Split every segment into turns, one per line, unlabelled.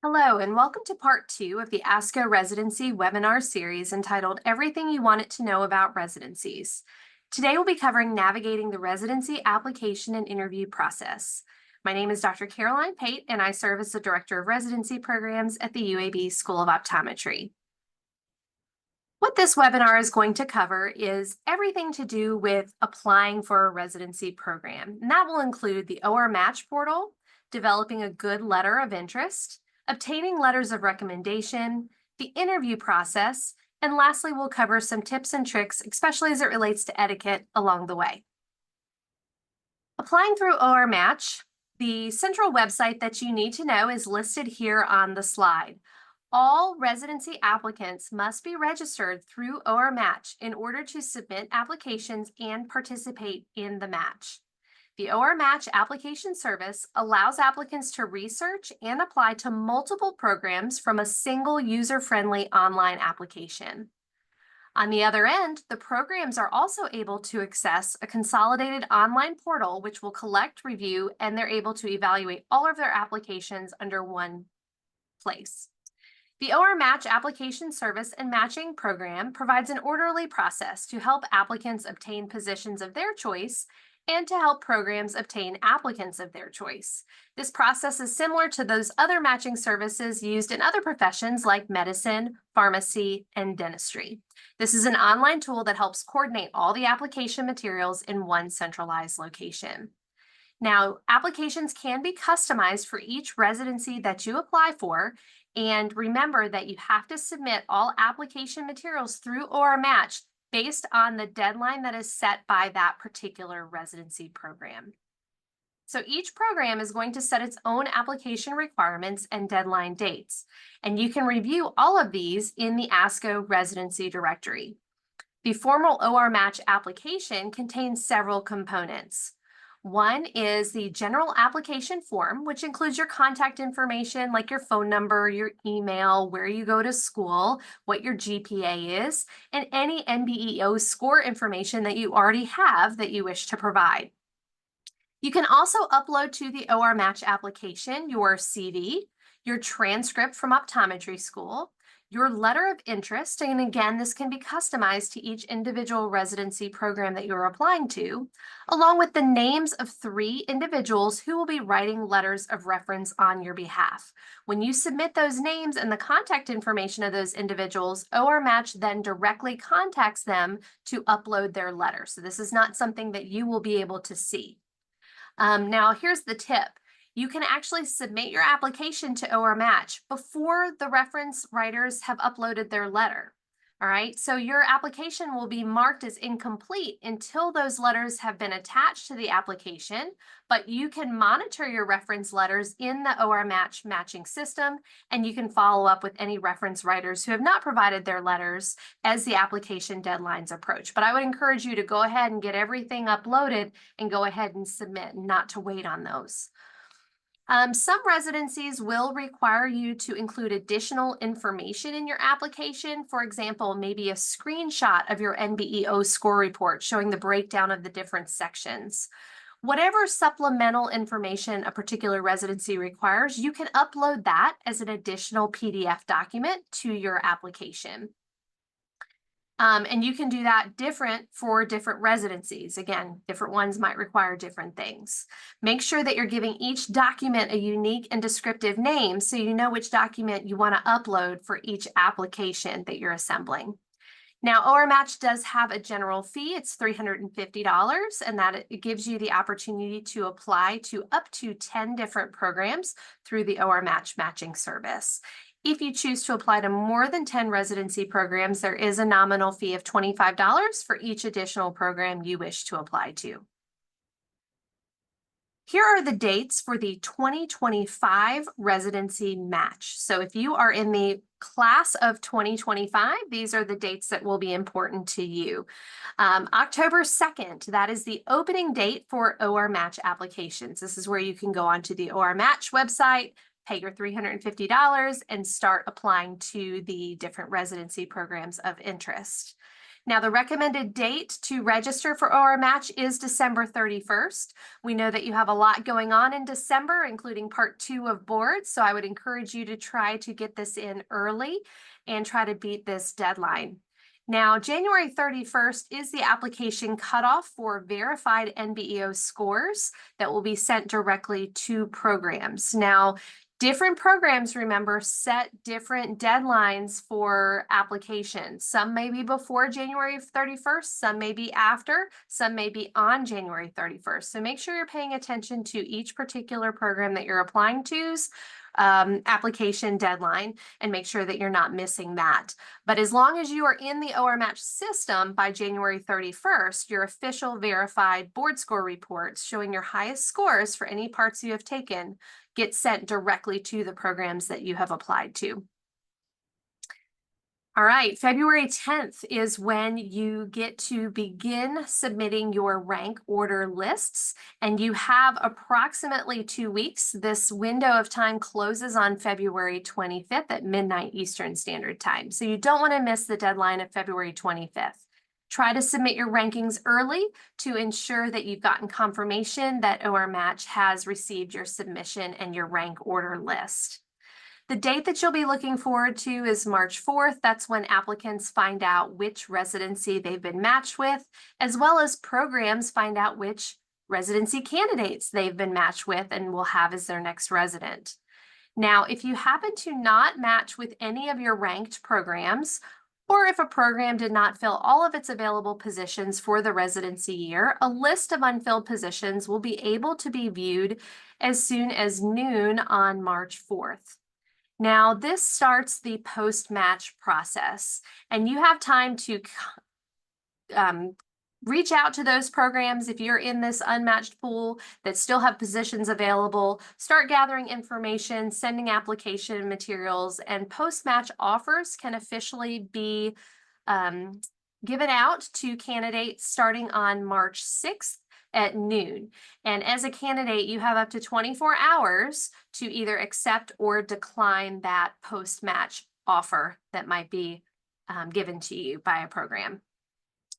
Hello, and welcome to part 2 of the ASCO Residency webinar series entitled Everything You Wanted to Know About Residencies. Today we'll be covering navigating the residency application and interview process. My name is Dr. Caroline Pate, and I serve as the Director of Residency Programs at the UAB School of Optometry. What this webinar is going to cover is everything to do with applying for a residency program. And that will include the ORMatch portal, developing a good letter of interest, obtaining letters of recommendation, the interview process, and lastly, we'll cover some tips and tricks, especially as it relates to etiquette along the way. Applying through ORMatch, the central website that you need to know is listed here on the slide. All residency applicants must be registered through ORMatch in order to submit applications and participate in the match. The ORMatch application service allows applicants to research and apply to multiple programs from a single user-friendly online application. On the other end, the programs are also able to access a consolidated online portal which will collect, review, and they're able to evaluate all of their applications under one place. The ORMatch application service and matching program provides an orderly process to help applicants obtain positions of their choice and to help programs obtain applicants of their choice. This process is similar to those other matching services used in other professions like medicine, pharmacy, and dentistry. This is an online tool that helps coordinate all the application materials in one centralized location. Now, applications can be customized for each residency that you apply for, and remember that you have to submit all application materials through ORMatch based on the deadline that is set by that particular residency program. So each program is going to set its own application requirements and deadline dates, and you can review all of these in the ASCO residency directory. The formal ORMatch application contains several components. One is the general application form, which includes your contact information like your phone number, your email, where you go to school, what your GPA is, and any NBEO score information that you already have that you wish to provide. You can also upload to the ORMatch application your CV, your transcript from optometry school, your letter of interest, and again, this can be customized to each individual residency program that you're applying to, along with the names of 3 individuals who will be writing letters of reference on your behalf. When you submit those names and the contact information of those individuals, ORMatch then directly contacts them to upload their letter. So this is not something that you will be able to see. Now, here's the tip. You can actually submit your application to ORMatch before the reference writers have uploaded their letter. All right, so your application will be marked as incomplete until those letters have been attached to the application, but you can monitor your reference letters in the ORMatch matching system, and you can follow up with any reference writers who have not provided their letters as the application deadlines approach. But I would encourage you to go ahead and get everything uploaded and go ahead and submit, not to wait on those. Some residencies will require you to include additional information in your application. For example, maybe a screenshot of your NBEO score report showing the breakdown of the different sections. Whatever supplemental information a particular residency requires, you can upload that as an additional PDF document to your application. And you can do that different for different residencies. Again, different ones might require different things. Make sure that you're giving each document a unique and descriptive name so you know which document you want to upload for each application that you're assembling. Now, ORMatch does have a general fee. It's $350, and that it gives you the opportunity to apply to up to 10 different programs through the ORMatch matching service. If you choose to apply to more than 10 residency programs, there is a nominal fee of $25 for each additional program you wish to apply to. Here are the dates for the 2025 residency match. So if you are in the class of 2025, these are the dates that will be important to you. October 2nd, that is the opening date for ORMatch applications. This is where you can go onto the ORMatch website, pay your $350, and start applying to the different residency programs of interest. Now, the recommended date to register for ORMatch is December 31st. We know that you have a lot going on in December, including part 2 of boards, so I would encourage you to try to get this in early and try to beat this deadline. Now, January 31st is the application cutoff for verified NBEO scores that will be sent directly to programs. Now, different programs, remember, set different deadlines for applications. Some may be before January 31st, some may be after, some may be on January 31st. So make sure you're paying attention to each particular program that you're applying to's application deadline and make sure that you're not missing that. But as long as you are in the ORMatch system by January 31st, your official verified board score reports showing your highest scores for any parts you have taken get sent directly to the programs that you have applied to. All right, February 10th is when you get to begin submitting your rank order lists, and you have approximately 2 weeks. This window of time closes on February 25th at midnight Eastern Standard Time, so you don't want to miss the deadline of February 25th. Try to submit your rankings early to ensure that you've gotten confirmation that ORMatch has received your submission and your rank order list. The date that you'll be looking forward to is March 4th. That's when applicants find out which residency they've been matched with, as well as programs find out which residency candidates they've been matched with and will have as their next resident. Now, if you happen to not match with any of your ranked programs, or if a program did not fill all of its available positions for the residency year, a list of unfilled positions will be able to be viewed as soon as noon on March 4th. Now, this starts the post-match process, and you have time to reach out to those programs if you're in this unmatched pool that still have positions available. Start gathering information, sending application materials, and post-match offers can officially be given out to candidates starting on March 6th at noon. And as a candidate, you have up to 24 hours to either accept or decline that post-match offer that might be given to you by a program.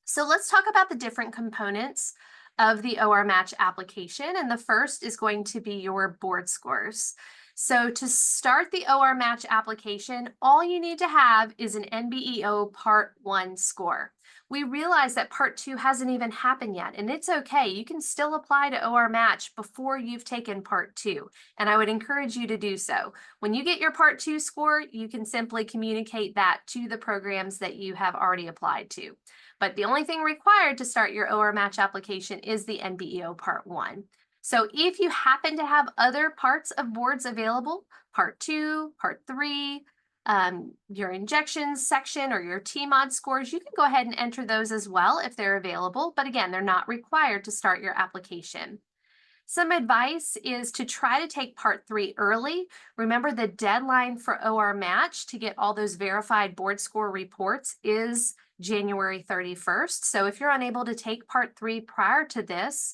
So let's talk about the different components of the ORMatch application. And the first is going to be your board scores. So to start the ORMatch application, all you need to have is an NBEO Part 1 score. We realize that Part 2 hasn't even happened yet, and it's okay. You can still apply to ORMatch before you've taken Part 2, and I would encourage you to do so. When you get your Part 2 score, you can simply communicate that to the programs that you have already applied to. But the only thing required to start your ORMatch application is the NBEO Part 1. So if you happen to have other parts of boards available, Part 2, Part 3, your injections section or your TMOD scores, you can go ahead and enter those as well if they're available. But again, they're not required to start your application. Some advice is to try to take Part 3 early. Remember, the deadline for ORMatch to get all those verified board score reports is January 31st. So if you're unable to take Part 3 prior to this,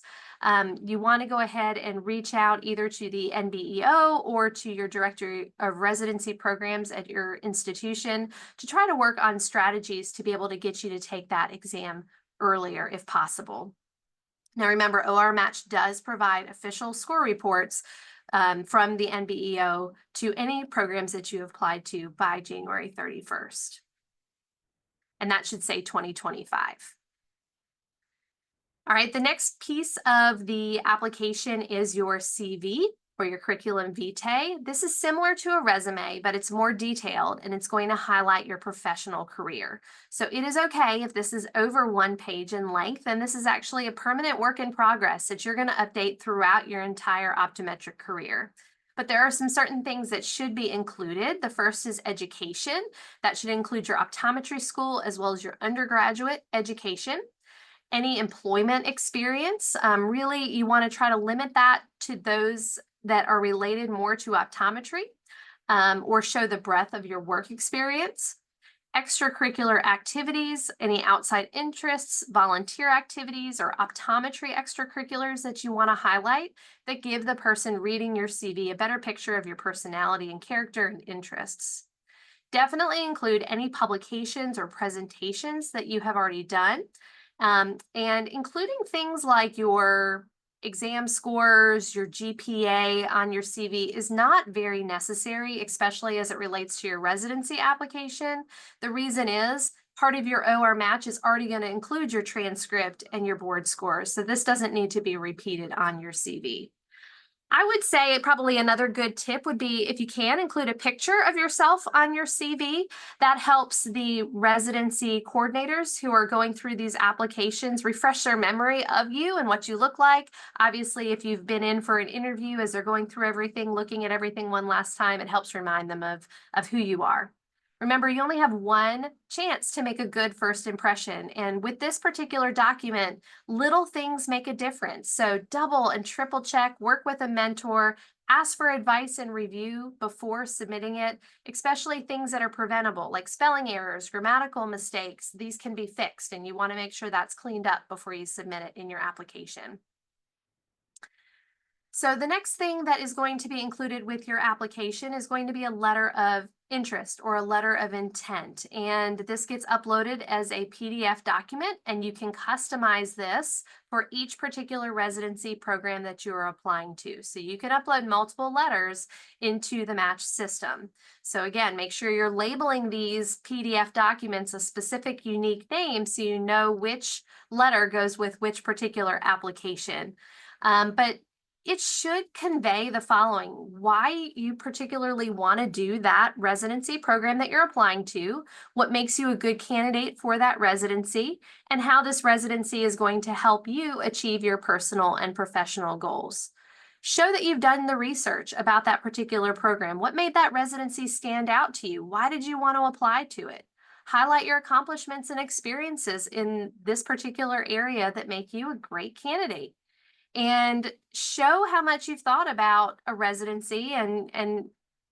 you want to go ahead and reach out either to the NBEO or to your director of residency programs at your institution to try to work on strategies to be able to get you to take that exam earlier if possible. Now remember, ORMatch does provide official score reports from the NBEO to any programs that you have applied to by January 31st. And that should say 2025. All right, the next piece of the application is your CV or your curriculum vitae. This is similar to a resume, but it's more detailed and it's going to highlight your professional career. So it is okay if this is over 1 page in length, and this is actually a permanent work in progress that you're going to update throughout your entire optometric career. But there are some certain things that should be included. The first is education. That should include your optometry school as well as your undergraduate education. Any employment experience, really you want to try to limit that to those that are related more to optometry or show the breadth of your work experience. Extracurricular activities, any outside interests, volunteer activities, or optometry extracurriculars that you want to highlight that give the person reading your CV a better picture of your personality and character and interests. Definitely include any publications or presentations that you have already done, and including things like your exam scores, your GPA on your CV is not very necessary, especially as it relates to your residency application. The reason is part of your ORMatch is already going to include your transcript and your board scores, so this doesn't need to be repeated on your CV. I would say probably another good tip would be if you can include a picture of yourself on your CV. That helps the residency coordinators who are going through these applications refresh their memory of you and what you look like. Obviously, if you've been in for an interview as they're going through everything, looking at everything one last time, it helps remind them of who you are. Remember, you only have one chance to make a good first impression. And with this particular document, little things make a difference. So double and triple check, work with a mentor, ask for advice and review before submitting it, especially things that are preventable, like spelling errors, grammatical mistakes. These can be fixed, and you want to make sure that's cleaned up before you submit it in your application. So the next thing that is going to be included with your application is going to be a letter of interest or a letter of intent. And this gets uploaded as a PDF document, and you can customize this for each particular residency program that you are applying to. So you can upload multiple letters into the Match system. So again, make sure you're labeling these PDF documents a specific unique name so you know which letter goes with which particular application. But it should convey the following: why you particularly want to do that residency program that you're applying to, what makes you a good candidate for that residency, and how this residency is going to help you achieve your personal and professional goals. Show that you've done the research about that particular program. What made that residency stand out to you? Why did you want to apply to it? Highlight your accomplishments and experiences in this particular area that make you a great candidate. And show how much you've thought about a residency, and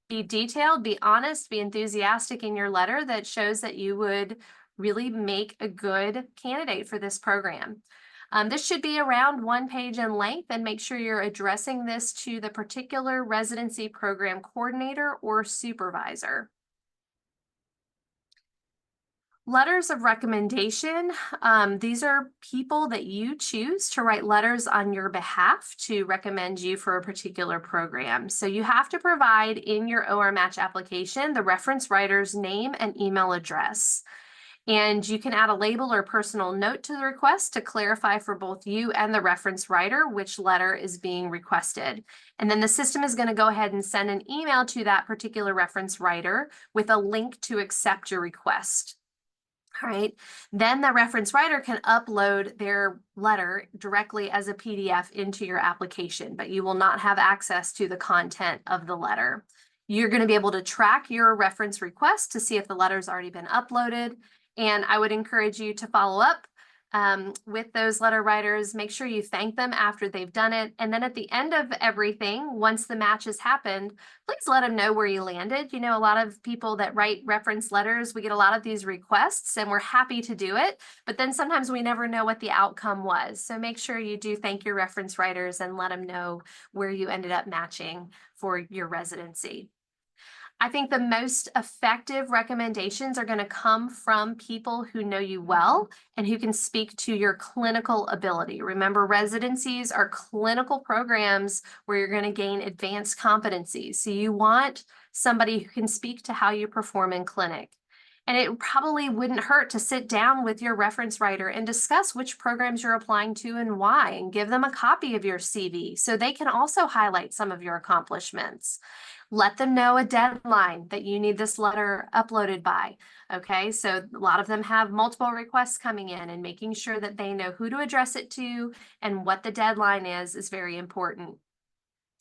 be detailed, be honest, be enthusiastic in your letter that shows that you would really make a good candidate for this program. This should be around 1 page in length, and make sure you're addressing this to the particular residency program coordinator or supervisor. Letters of recommendation. These are people that you choose to write letters on your behalf to recommend you for a particular program. So you have to provide in your ORMatch application the reference writer's name and email address. And you can add a label or personal note to the request to clarify for both you and the reference writer which letter is being requested. And then the system is going to go ahead and send an email to that particular reference writer with a link to accept your request. All right, then the reference writer can upload their letter directly as a PDF into your application, but you will not have access to the content of the letter. You're going to be able to track your reference request to see if the letter's already been uploaded, and I would encourage you to follow up with those letter writers. Make sure you thank them after they've done it. And then at the end of everything, once the match has happened, please let them know where you landed. You know, a lot of people that write reference letters, we get a lot of these requests and we're happy to do it, but then sometimes we never know what the outcome was. So make sure you do thank your reference writers and let them know where you ended up matching for your residency. I think the most effective recommendations are going to come from people who know you well and who can speak to your clinical ability. Remember, residencies are clinical programs where you're going to gain advanced competencies. So you want somebody who can speak to how you perform in clinic. And it probably wouldn't hurt to sit down with your reference writer and discuss which programs you're applying to and why, and give them a copy of your CV so they can also highlight some of your accomplishments. Let them know a deadline that you need this letter uploaded by. Okay, so a lot of them have multiple requests coming in, and making sure that they know who to address it to and what the deadline is very important.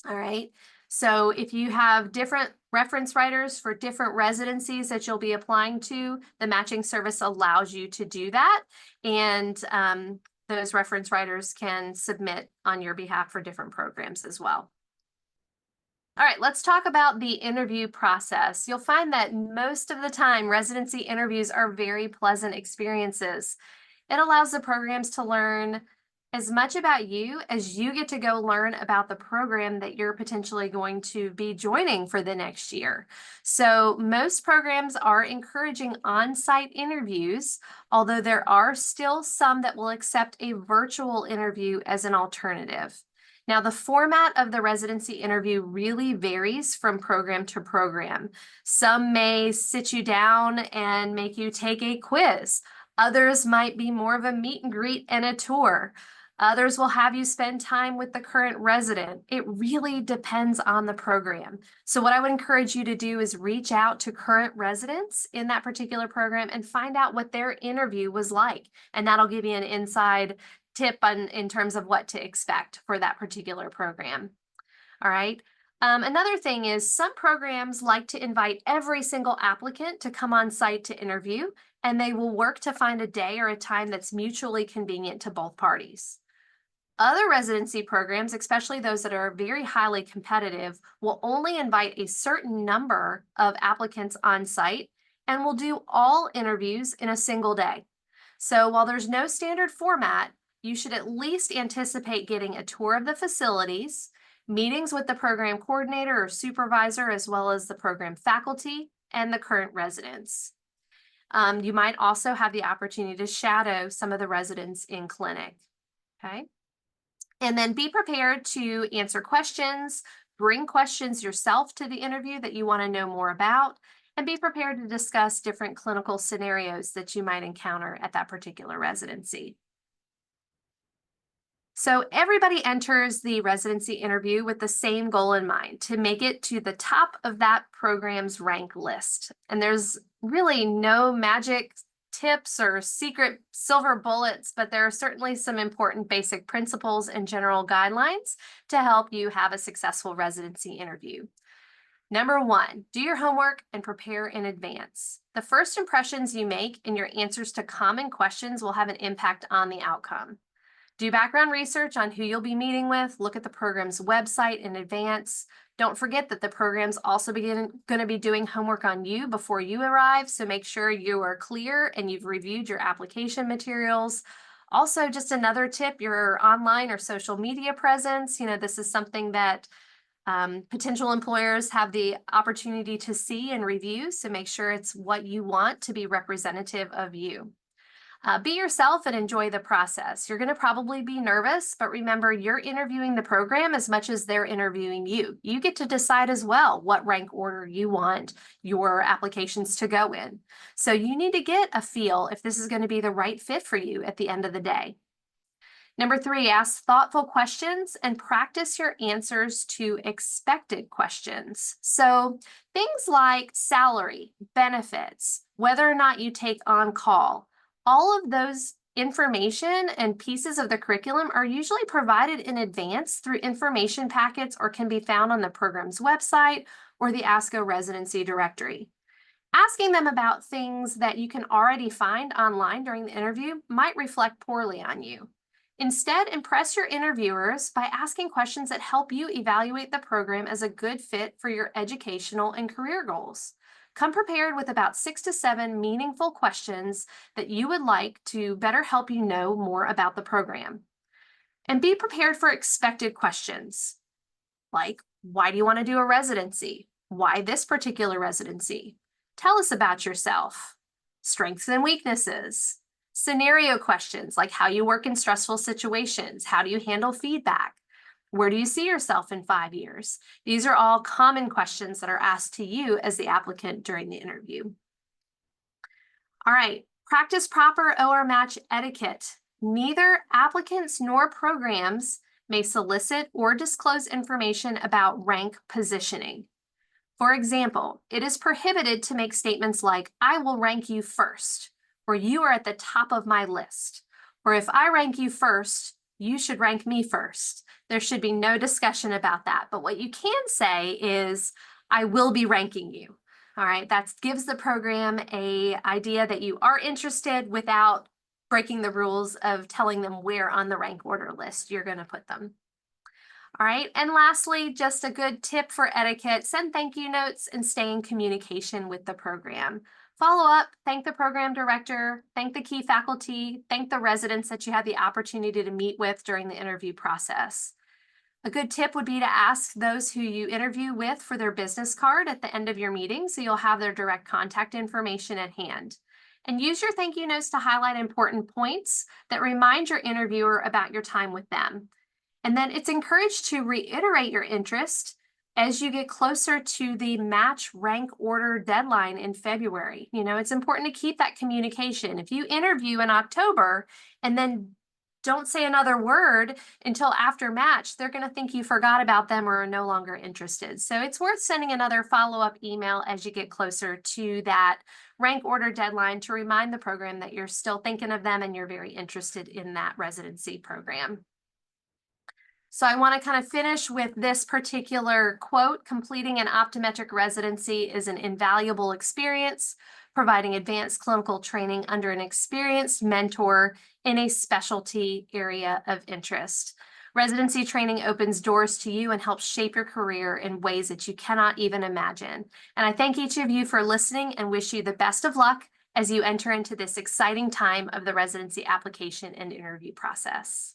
All right, so if you have different reference writers for different residencies that you'll be applying to, the matching service allows you to do that. And those reference writers can submit on your behalf for different programs as well. All right, let's talk about the interview process. You'll find that most of the time, residency interviews are very pleasant experiences. It allows the programs to learn as much about you as you get to go learn about the program that you're potentially going to be joining for the next year. So, most programs are encouraging on site interviews, although there are still some that will accept a virtual interview as an alternative. Now, the format of the residency interview really varies from program to program. Some may sit you down and make you take a quiz. Others might be more of a meet and greet and a tour. Others will have you spend time with the current resident. It really depends on the program. So what I would encourage you to do is reach out to current residents in that particular program and find out what their interview was like. And that'll give you an inside tip in terms of what to expect for that particular program. All right. Another thing is some programs like to invite every single applicant to come on site to interview, and they will work to find a day or a time that's mutually convenient to both parties. Other residency programs, especially those that are very highly competitive, will only invite a certain number of applicants on site and will do all interviews in a single day. So while there's no standard format, you should at least anticipate getting a tour of the facilities, meetings with the program coordinator or supervisor, as well as the program faculty and the current residents. You might also have the opportunity to shadow some of the residents in clinic. Okay. And then be prepared to answer questions, bring questions yourself to the interview that you want to know more about, and be prepared to discuss different clinical scenarios that you might encounter at that particular residency. So everybody enters the residency interview with the same goal in mind, to make it to the top of that program's rank list. And there's really no magic tips or secret silver bullets, but there are certainly some important basic principles and general guidelines to help you have a successful residency interview. Number one, do your homework and prepare in advance. The first impressions you make and your answers to common questions will have an impact on the outcome. Do background research on who you'll be meeting with. Look at the program's website in advance. Don't forget that the program's also going to be doing homework on you before you arrive, so make sure you are clear and you've reviewed your application materials. Also, just another tip, your online or social media presence. This is something that potential employers have the opportunity to see and review, so make sure it's what you want to be representative of you. Be yourself and enjoy the process. You're going to probably be nervous, but remember, you're interviewing the program as much as they're interviewing you. You get to decide as well what rank order you want your applications to go in. So you need to get a feel if this is going to be the right fit for you at the end of the day. Number three, ask thoughtful questions and practice your answers to expected questions. So things like salary, benefits, whether or not you take on call, all of those information and pieces of the curriculum are usually provided in advance through information packets or can be found on the program's website or the ASCO residency directory. Asking them about things that you can already find online during the interview might reflect poorly on you. Instead, impress your interviewers by asking questions that help you evaluate the program as a good fit for your educational and career goals. Come prepared with about 6 to 7 meaningful questions that you would like to better help you know more about the program. And be prepared for expected questions, like, why do you want to do a residency? Why this particular residency? Tell us about yourself. Strengths and weaknesses. Scenario questions, like how you work in stressful situations. How do you handle feedback? Where do you see yourself in 5 years? These are all common questions that are asked to you as the applicant during the interview. All right, practice proper ORMatch etiquette. Neither applicants nor programs may solicit or disclose information about rank positioning. For example, it is prohibited to make statements like, I will rank you first, or you are at the top of my list, or if I rank you first, you should rank me first. There should be no discussion about that. But what you can say is, I will be ranking you. All right, that gives the program an idea that you are interested without breaking the rules of telling them where on the rank order list you're going to put them. All right, and lastly, just a good tip for etiquette, send thank you notes and stay in communication with the program. Follow up, thank the program director, thank the key faculty, thank the residents that you had the opportunity to meet with during the interview process. A good tip would be to ask those who you interview with for their business card at the end of your meeting so you'll have their direct contact information at hand. And use your thank you notes to highlight important points that remind your interviewer about your time with them. And then it's encouraged to reiterate your interest as you get closer to the match rank order deadline in February. It's important to keep that communication. If you interview in October and then don't say another word until after match, they're going to think you forgot about them or are no longer interested. So it's worth sending another follow-up email as you get closer to that rank order deadline to remind the program that you're still thinking of them and you're very interested in that residency program. So I want to kind of finish with this particular quote: completing an optometric residency is an invaluable experience, providing advanced clinical training under an experienced mentor in a specialty area of interest. Residency training opens doors to you and helps shape your career in ways that you cannot even imagine. And I thank each of you for listening and wish you the best of luck as you enter into this exciting time of the residency application and interview process.